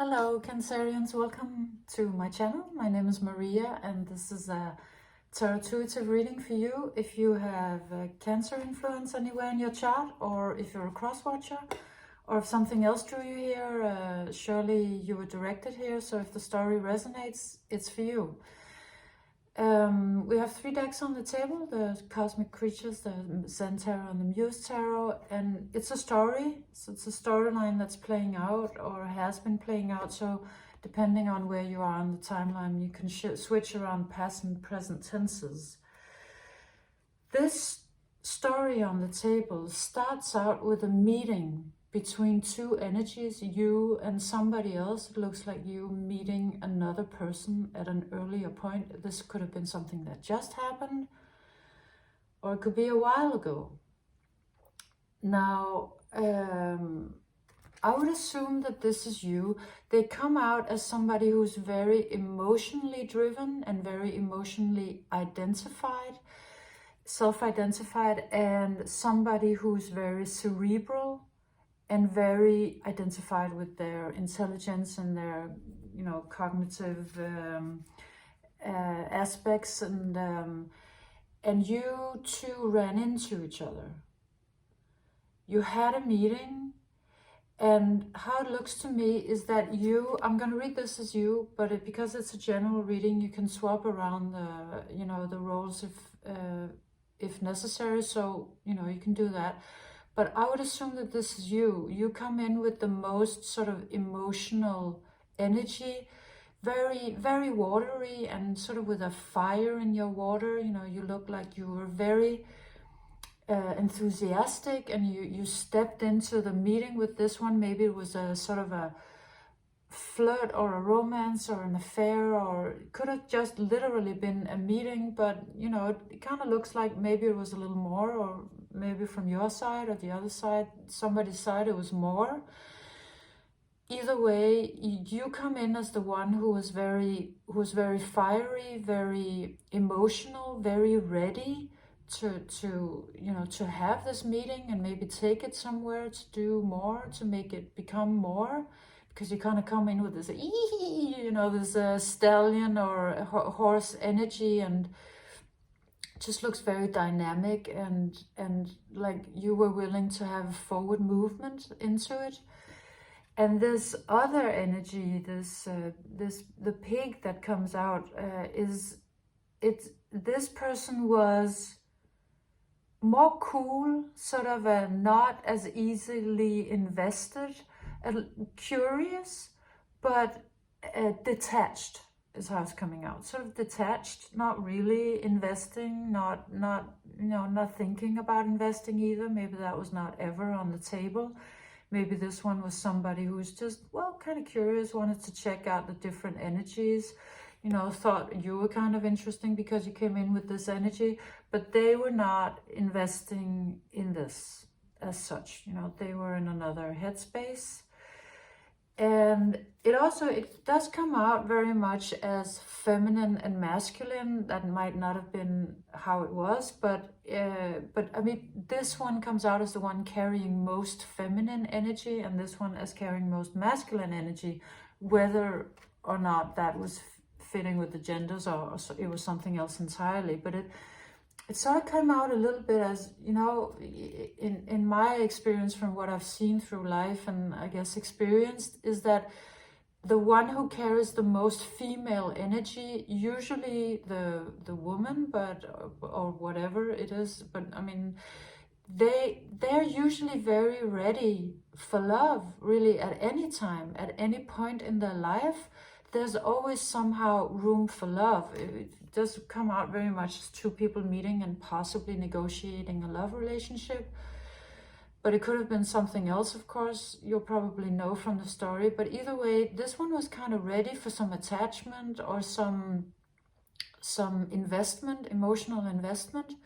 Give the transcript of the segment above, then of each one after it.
Hello Cancerians, welcome to my channel. My name is Maria and this is a tarot-intuitive reading for you if you have Cancer influence anywhere in your chart, or if you're a cross-watcher, or if something else drew you here. Surely you were directed here, so if the story resonates, it's for you. We have 3 decks on the table, the Cosmic Creatures, the Zen Tarot and the Muse Tarot, and it's a story, so it's a storyline that's playing out or has been playing out, so depending on where you are on the timeline, you can switch around past and present tenses. This story on the table starts out with a meeting between 2 energies, you and somebody else. It looks like you meeting another person at an earlier point. This could have been something that just happened, or it could be a while ago. Now, I would assume that this is you. They come out as somebody who's very emotionally driven and very emotionally identified, self-identified, and somebody who's very cerebral and very identified with their intelligence and their, cognitive aspects, and you two ran into each other. You had a meeting, and how it looks to me is that you, I'm going to read this as you, but because it's a general reading, you can swap around the roles if necessary, so you can do that. But I would assume that this is you. You come in with the most sort of emotional energy, very, very watery, and sort of with a fire in your water. You look like you were very enthusiastic, and you stepped into the meeting with this one. Maybe it was a sort of a flirt or a romance or an affair, or it could have just literally been a meeting, but it kind of looks like maybe it was a little more, or maybe from your side or the other side, somebody's side, it was more. Either way, you come in as the one who was very fiery, very emotional, very ready to have this meeting and maybe take it somewhere, to do more, to make it become more. Because you kind of come in with this, this stallion or horse energy, and just looks very dynamic, and like you were willing to have forward movement into it. And this other energy, the pig that comes out, this person was more cool, sort of not as easily invested, curious, but detached is how it's coming out. Sort of detached, not really investing, not thinking about investing either. Maybe that was not ever on the table. Maybe this one was somebody who's just, kind of curious, wanted to check out the different energies, thought you were kind of interesting because you came in with this energy, but they were not investing in this as such. They were in another headspace. And it does come out very much as feminine and masculine. That might not have been how it was, but I mean, this one comes out as the one carrying most feminine energy, and this one as carrying most masculine energy, whether or not that was fitting with the genders, or it was something else entirely. But it sort of came out a little bit as, in my experience, from what I've seen through life and I guess experienced, is that the one who carries the most female energy, usually the woman, or whatever it is, but I mean, they're usually very ready for love, really, at any time, at any point in their life. There's always somehow room for love. It does come out very much as 2 people meeting and possibly negotiating a love relationship. But it could have been something else, of course. You'll probably know from the story. But either way, this one was kind of ready for some attachment or some investment, emotional investment.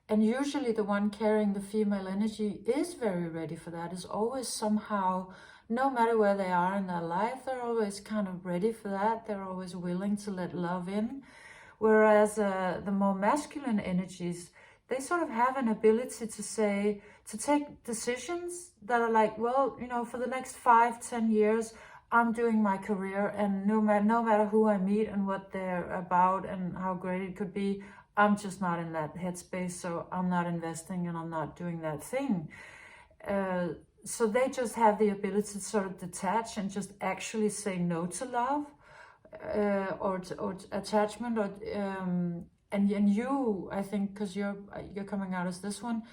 And usually the one carrying the female energy is very ready for that, is always somehow, no matter where they are in their life, they're always kind of ready for that. They're always willing to let love in. Whereas the more masculine energies, they sort of have an ability to take decisions that are like, for the next 5-10 years, I'm doing my career, and no matter who I meet and what they're about and how great it could be, I'm just not in that headspace, so I'm not investing and I'm not doing that thing. So they just have the ability to sort of detach and just actually say no to love, or attachment, or and you, I think, because you're coming out as this one,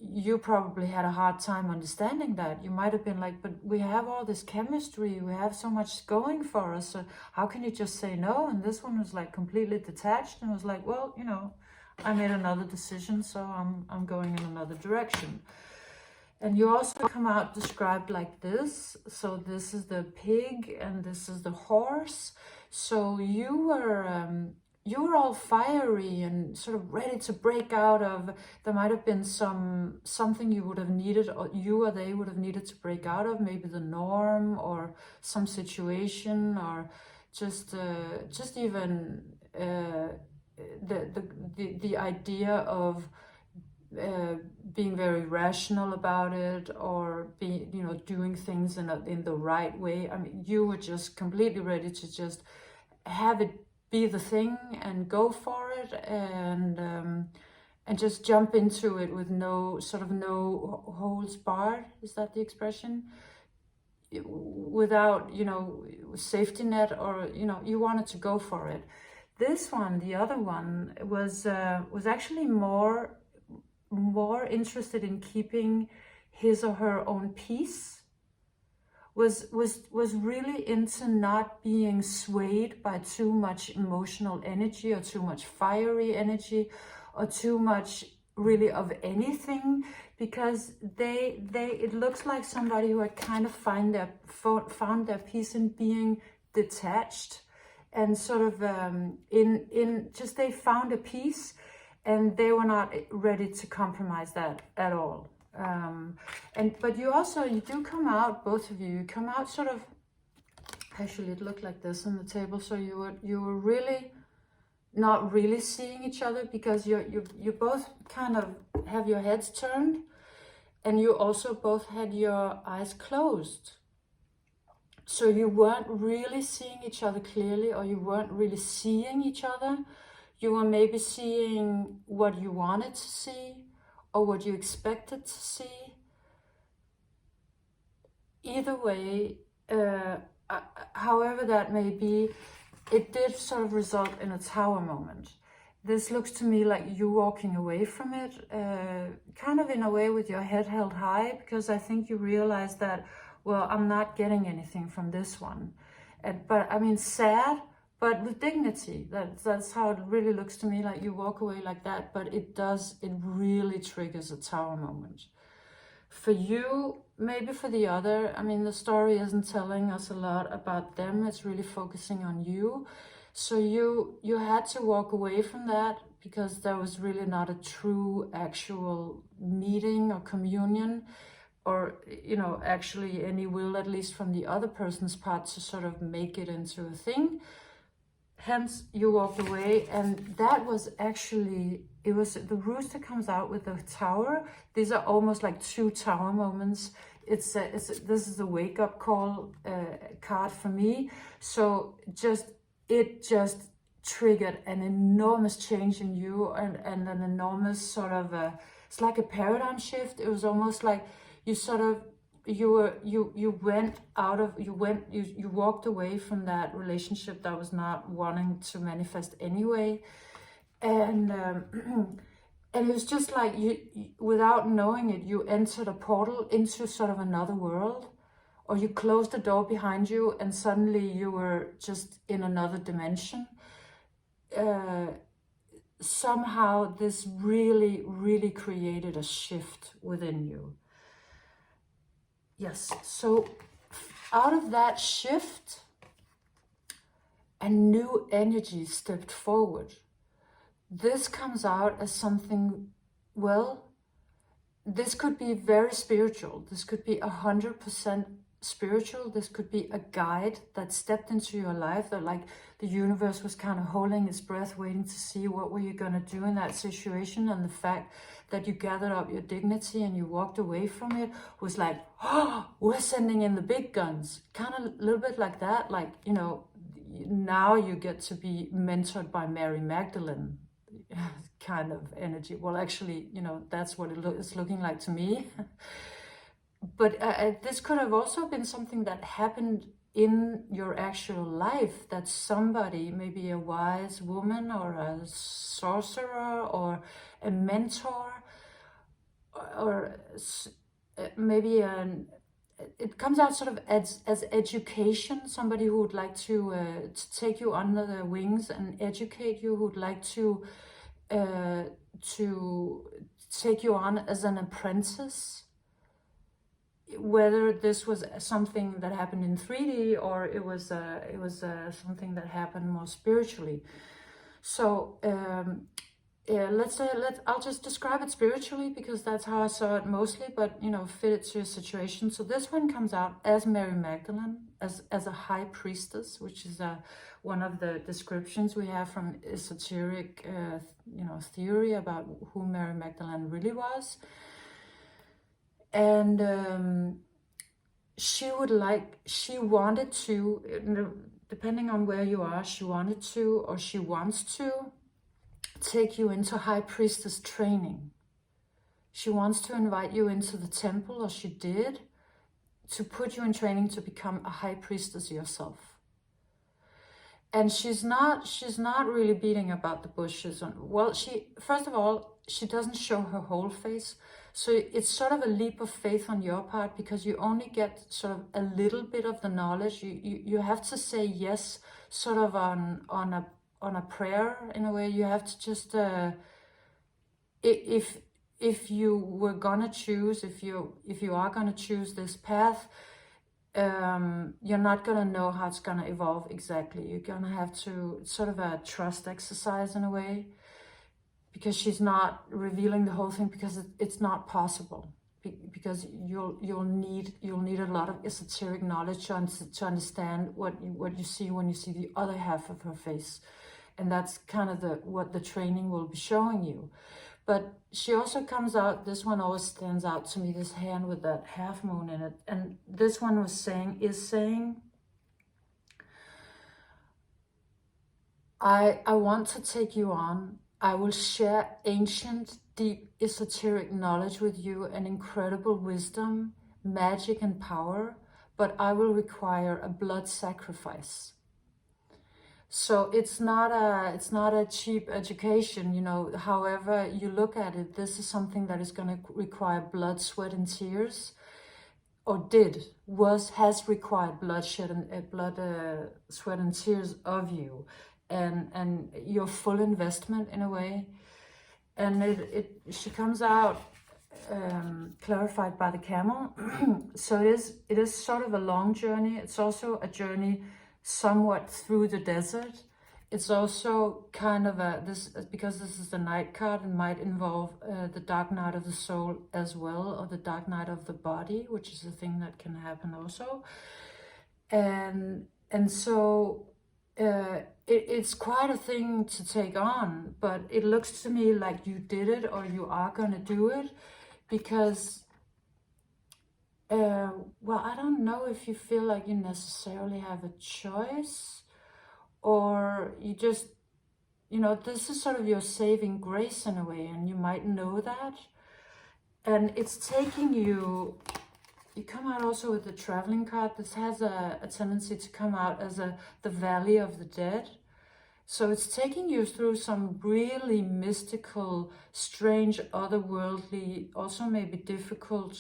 you probably had a hard time understanding that. You might have been like, but we have all this chemistry, we have so much going for us, so how can you just say no? And this one was like completely detached and was like, well, you know, I made another decision, so I'm going in another direction. And you also come out described like this. So this is the pig and this is the horse. So you were all fiery and sort of ready to break out of. There might have been something you would have needed, or you or they would have needed to break out of, maybe the norm or some situation, or just even the idea of being very rational about it, or doing things in the right way. I mean, you were just completely ready to just have it be the thing and go for it, and just jump into it with no holds barred. Is that the expression? Without safety net, or you wanted to go for it. This one, the other one, was actually more interested in keeping his or her own peace, was really into not being swayed by too much emotional energy, or too much fiery energy, or too much really of anything, because it looks like somebody who had kind of found their peace in being detached, and sort of they found a peace, and they were not ready to compromise that at all. But you do come out, both of you come out sort of, actually it looked like this on the table. So you were really not really seeing each other, because you both kind of have your heads turned, and you also both had your eyes closed. So you weren't really seeing each other clearly, or you weren't really seeing each other. You were maybe seeing what you wanted to see, or what you expected to see. Either way, however that may be, it did sort of result in a tower moment. This looks to me like you walking away from it, kind of in a way with your head held high, because I think you realize that, well, I'm not getting anything from this one. But I mean, sad, but with dignity. That's how it really looks to me, like you walk away like that, but it really triggers a tower moment. For you, maybe for the other, I mean, the story isn't telling us a lot about them, it's really focusing on you. So you had to walk away from that, because there was really not a true actual meeting or communion, or actually any will, at least from the other person's part, to sort of make it into a thing. Hence, you walked away, and that was actually, it was the rooster comes out with the tower. These are almost like two tower moments. This is a wake-up call card for me. So it just triggered an enormous change in you, and an enormous sort of it's like a paradigm shift. It was almost like you sort of you walked away from that relationship that was not wanting to manifest anyway, and and it was just like you without knowing it, you entered a portal into sort of another world, or you closed the door behind you, and suddenly you were just in another dimension. Somehow this really created a shift within you. Yes, so out of that shift, a new energy stepped forward. This comes out as something, well, this could be very spiritual. This could be 100% spiritual. This could be a guide that stepped into your life, that like the universe was kind of holding its breath, waiting to see what were you going to do in that situation. And the fact that you gathered up your dignity and you walked away from it was like, oh, we're sending in the big guns. Kind of a little bit like that. Like, you know, now you get to be mentored by Mary Magdalene kind of energy. Well, actually, you know, that's what it's looking like to me. But this could have also been something that happened in your actual life, that somebody, maybe a wise woman or a sorcerer or a mentor, or maybe it comes out sort of as education, somebody who would like to take you under their wings and educate you, who would like to take you on as an apprentice. Whether this was something that happened in 3D or it was something that happened more spiritually. So I'll just describe it spiritually because that's how I saw it mostly, but you know, fit it to a situation. So this one comes out as Mary Magdalene, as a high priestess, which is one of the descriptions we have from esoteric you know, theory about who Mary Magdalene really was. And she wanted to, depending on where you are, she wanted to, or she wants to, take you into high priestess training. She wants to invite you into the temple, or she did, to put you in training to become a high priestess yourself. And she's not really beating about the bushes. Well, first of all, she doesn't show her whole face. So it's sort of a leap of faith on your part, because you only get sort of a little bit of the knowledge. You have to say yes, sort of on a prayer in a way. You have to just if you were gonna choose, if you are gonna choose this path, you're not gonna know how it's gonna evolve exactly. You're gonna have to sort of a trust exercise in a way, because she's not revealing the whole thing, because it's not possible, because you'll need a lot of esoteric knowledge to understand what you see when you see the other half of her face. And that's kind of what the training will be showing you. But she also comes out, this one always stands out to me, this hand with that half moon in it. And this one is saying, I want to take you on. I will share ancient, deep, esoteric knowledge with you, and incredible wisdom, magic and power, but I will require a blood sacrifice. So it's not a cheap education, you know. However you look at it, this is something that is going to require blood, sweat and tears, or has required bloodshed and sweat and tears of you, and your full investment in a way. And she comes out clarified by the camel. So it is sort of a long journey. It's also a journey somewhat through the desert. It's also kind of because this is the night card, it might involve the dark night of the soul as well, or the dark night of the body, which is a thing that can happen also. And so it's quite a thing to take on, but it looks to me like you did it, or you are going to do it, because well, I don't know if you feel like you necessarily have a choice, or you just, you know, this is sort of your saving grace in a way, and you might know that. And it's taking you come out also with the traveling card. This has a tendency to come out as the valley of the dead. So it's taking you through some really mystical, strange, otherworldly, also maybe difficult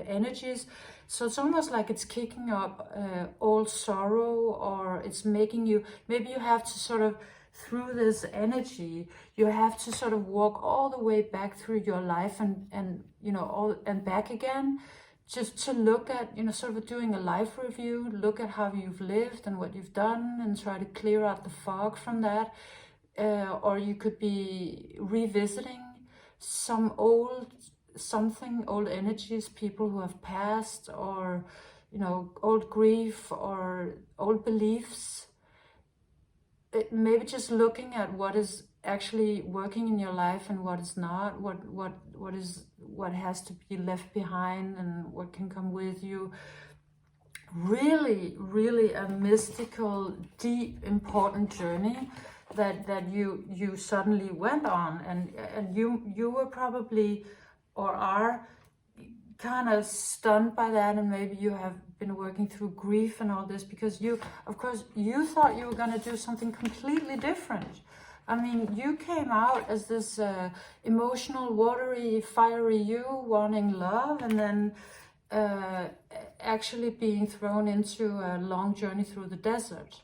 energies. So it's almost like it's kicking up old sorrow, or it's making you, maybe you have to sort of, through this energy, you have to sort of walk all the way back through your life and you know, and back again, just to look at, you know, sort of doing a life review, look at how you've lived and what you've done, and try to clear out the fog from that. Or you could be revisiting some old energies, people who have passed, or you know, old grief or old beliefs. Maybe just looking at what is actually working in your life and what is not, what has to be left behind and what can come with you. Really, really a mystical, deep, important journey that you suddenly went on, and you were probably or are kind of stunned by that, and maybe you have been working through grief and all this because you, of course, you thought you were going to do something completely different. I mean, you came out as this emotional, watery, fiery you, wanting love, and then actually being thrown into a long journey through the desert.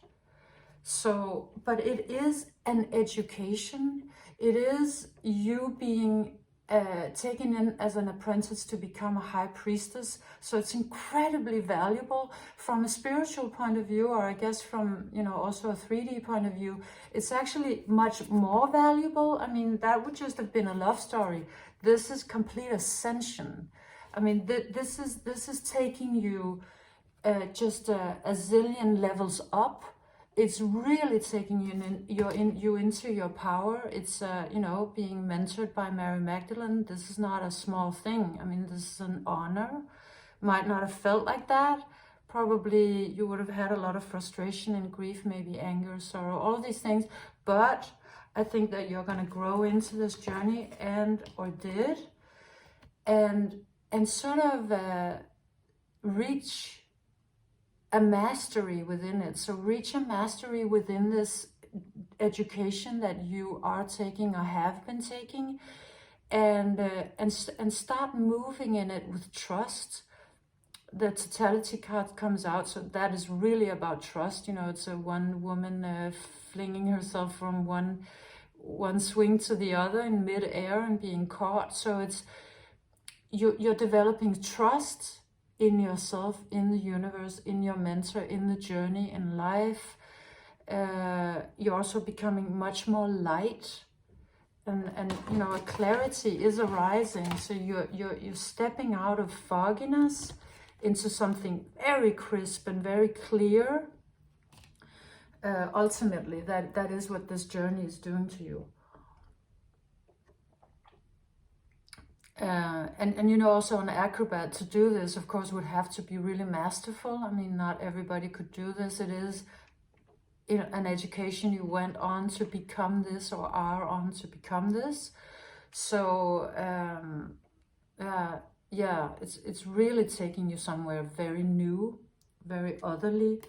So, but it is an education. It is you being taken in as an apprentice to become a high priestess. So it's incredibly valuable from a spiritual point of view, or I guess from, you know, also a 3D point of view. It's actually much more valuable. I mean, that would just have been a love story. This is complete ascension. I mean, this is taking you just a zillion levels up. It's really taking you into your power. It's you know, being mentored by Mary Magdalene. This is not a small thing. I mean, this is an honor. Might not have felt like that. Probably you would have had a lot of frustration and grief, maybe anger, sorrow, all of these things. But I think that you're going to grow into this journey, or did, and sort of reach a mastery within it. So reach a mastery within this education that you are taking or have been taking, and start moving in it with trust. The totality card comes out, so that is really about trust. You know, it's a one woman flinging herself from one swing to the other in mid-air and being caught. So it's you're developing trust in yourself, in the universe, in your mentor, in the journey, in life. You're also becoming much more light, and you know, a clarity is arising. So you're stepping out of fogginess into something very crisp and very clear. Ultimately, that is what this journey is doing to you. And you know, also an acrobat, to do this, of course, would have to be really masterful. I mean, not everybody could do this. It is, you know, an education. You went on to become this, or are on to become this. So yeah, it's really taking you somewhere very new, very otherly.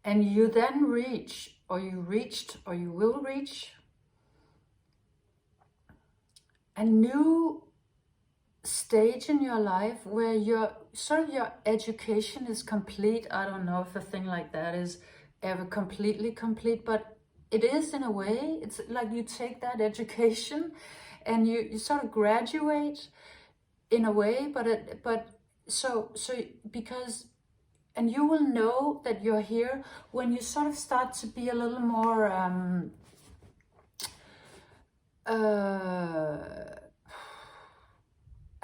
And you then reach, or you reached, or you will reach a new stage in your life where your education is complete. I don't know if a thing like that is ever completely complete, but it is in a way. It's like you take that education and you sort of graduate in a way, but so because, and you will know that you're here when you sort of start to be a little more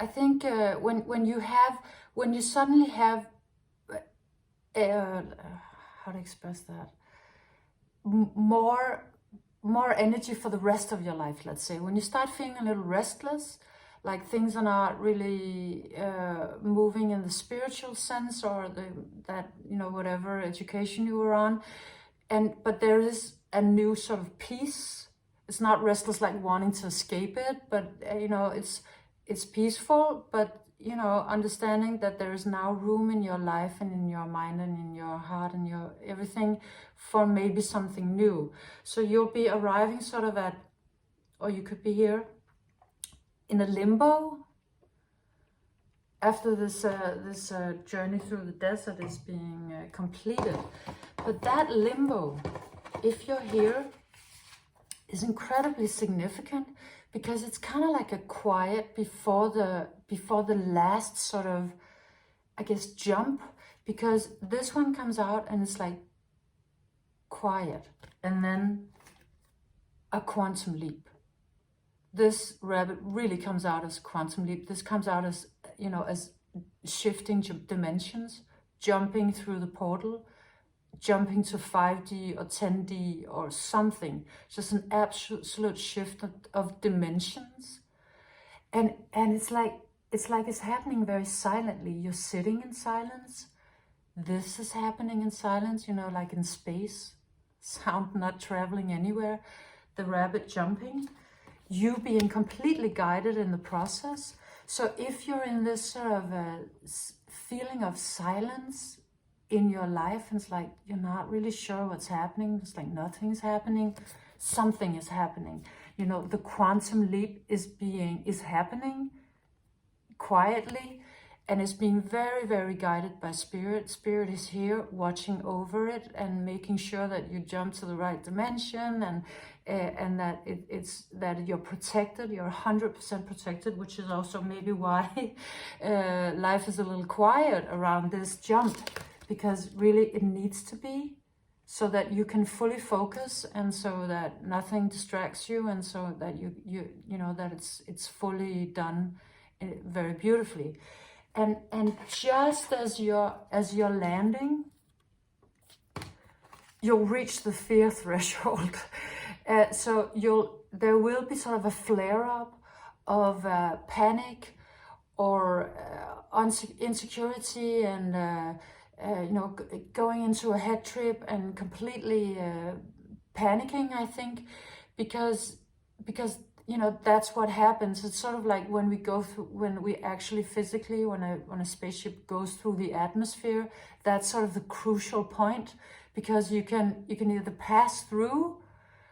I think when you suddenly have how to express that, more energy for the rest of your life. Let's say when you start feeling a little restless, like things are not really moving in the spiritual sense, or that you know, whatever education you were on, but there is a new sort of peace. It's not restless like wanting to escape it, but you know, it's peaceful, but you know, understanding that there is now room in your life and in your mind and in your heart and your everything for maybe something new. So you'll be arriving sort of at, or you could be here in a limbo after this journey through the desert is being completed. But that limbo, if you're here, is incredibly significant, because it's kind of like a quiet before the last sort of, I guess, jump, because this one comes out and it's like quiet, and then a quantum leap. this rabbit really comes out as quantum leap. This comes out as, you know, as shifting dimensions, jumping through the portal, jumping to 5D or 10D or something. Just an absolute shift of dimensions. And it's like it's happening very silently. You're sitting in silence. This is happening in silence, you know, like in space. Sound not traveling anywhere. The rabbit jumping. You being completely guided in the process. So if you're in this sort of feeling of silence in your life, and it's like you're not really sure what's happening, it's like nothing's happening, something is happening. You know, the quantum leap is happening quietly, and is being very, very guided by Spirit. Spirit is here watching over it and making sure that you jump to the right dimension, and that it's that you're protected, you're 100% protected, which is also maybe why life is a little quiet around this jump, because really it needs to be, so that you can fully focus, and so that nothing distracts you, and so that you know that it's fully done very beautifully. And just as you're landing, you'll reach the fear threshold. So there will be sort of a flare up of panic or insecurity, and you know, going into a head trip and completely panicking, I think, because you know, that's what happens. It's sort of like when we actually physically, when a spaceship goes through the atmosphere, that's sort of the crucial point, because you can either pass through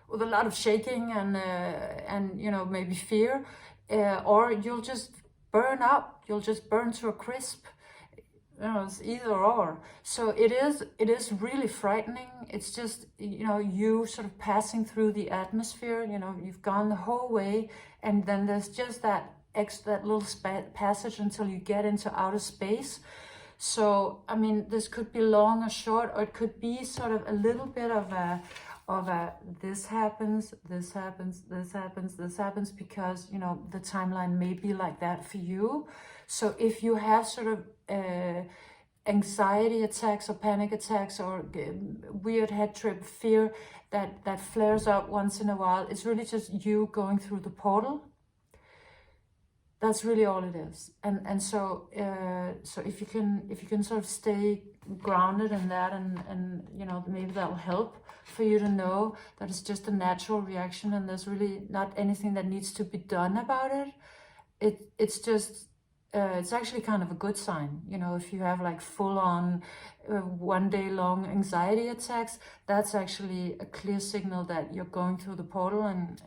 with a lot of shaking and you know, maybe fear, or you'll just burn up, you'll just burn to a crisp. You know, it's either or. So it is really frightening. It's just, you know, you sort of passing through the atmosphere, you know, you've gone the whole way, and then there's just that little passage until you get into outer space. So, I mean, this could be long or short, or it could be sort of a little bit of a this happens, this happens, this happens, this happens, because, you know, the timeline may be like that for you. So if you have sort of anxiety attacks or panic attacks or weird head trip fear that flares up once in a while, it's really just you going through the portal. That's really all it is. And so if you can sort of stay grounded in that, and you know, maybe that will help for you to know that it's just a natural reaction, and there's really not anything that needs to be done about it. It's just it's actually kind of a good sign, you know, if you have like full-on 1 day long anxiety attacks. That's actually a clear signal that you're going through the portal, and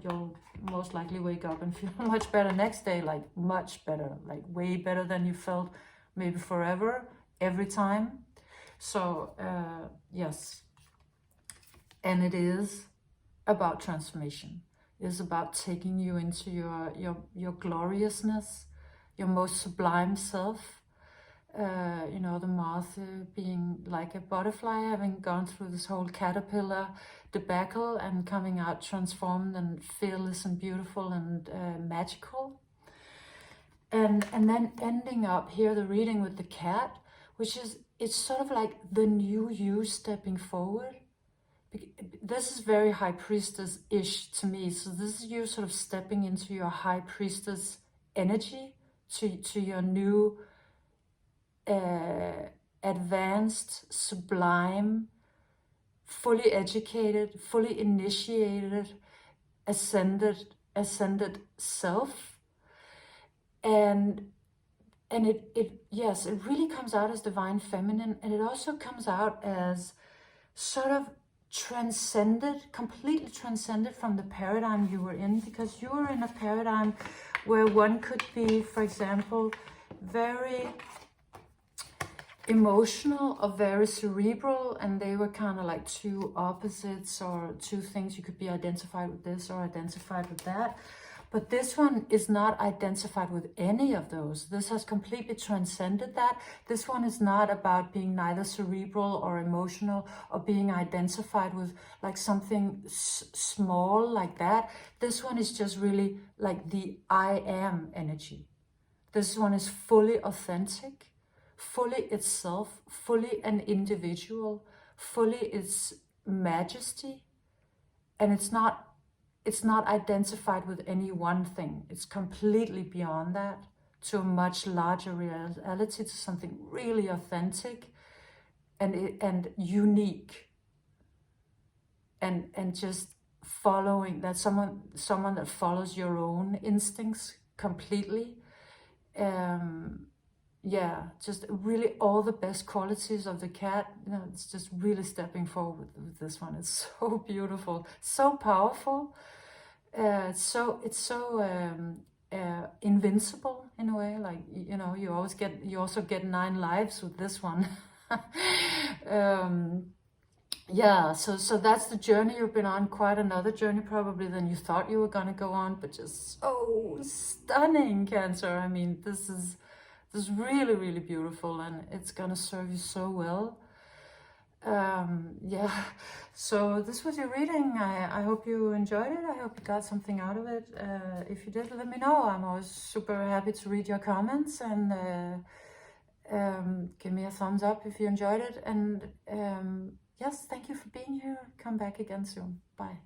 you'll most likely wake up and feel much better next day, like much better, like way better than you felt maybe forever, every time. So yes, and it is about transformation. It is about taking you into your gloriousness, your most sublime self. You know, the moth being like a butterfly, having gone through this whole caterpillar debacle and coming out transformed and fearless and beautiful and magical. And then ending up here, the reading with the cat, which is, it's sort of like the new you stepping forward. This is very high priestess-ish to me. So this is you sort of stepping into your high priestess energy, to your new advanced, sublime, fully educated, fully initiated, ascended self. And yes, it really comes out as divine feminine, and it also comes out as sort of completely transcended from the paradigm you were in, because you were in a paradigm where one could be, for example, very emotional or very cerebral, and they were kind of like two opposites or two things. You could be identified with this or identified with that. But this one is not identified with any of those. This has completely transcended that. This one is not about being neither cerebral or emotional or being identified with like something small like that. This one is just really like the I am energy. This one is fully authentic, fully itself, fully an individual, fully its majesty, and it's not identified with any one thing. It's completely beyond that, to a much larger reality, to something really authentic and unique, and just following that, someone that follows your own instincts completely. Yeah, just really all the best qualities of the cat. It's just really stepping forward with this one. It's so beautiful, so powerful. It's so invincible in a way. Like, you also get 9 lives with this one. Yeah, so that's the journey you've been on. Quite another journey probably than you thought you were going to go on, but just so stunning, Cancer. I mean, this is really, really beautiful, and it's going to serve you so well. Yeah, so this was your reading. I hope you enjoyed it. I hope you got something out of it. If you did, let me know. I'm always super happy to read your comments, and give me a thumbs up if you enjoyed it. And yes, thank you for being here. Come back again soon. Bye.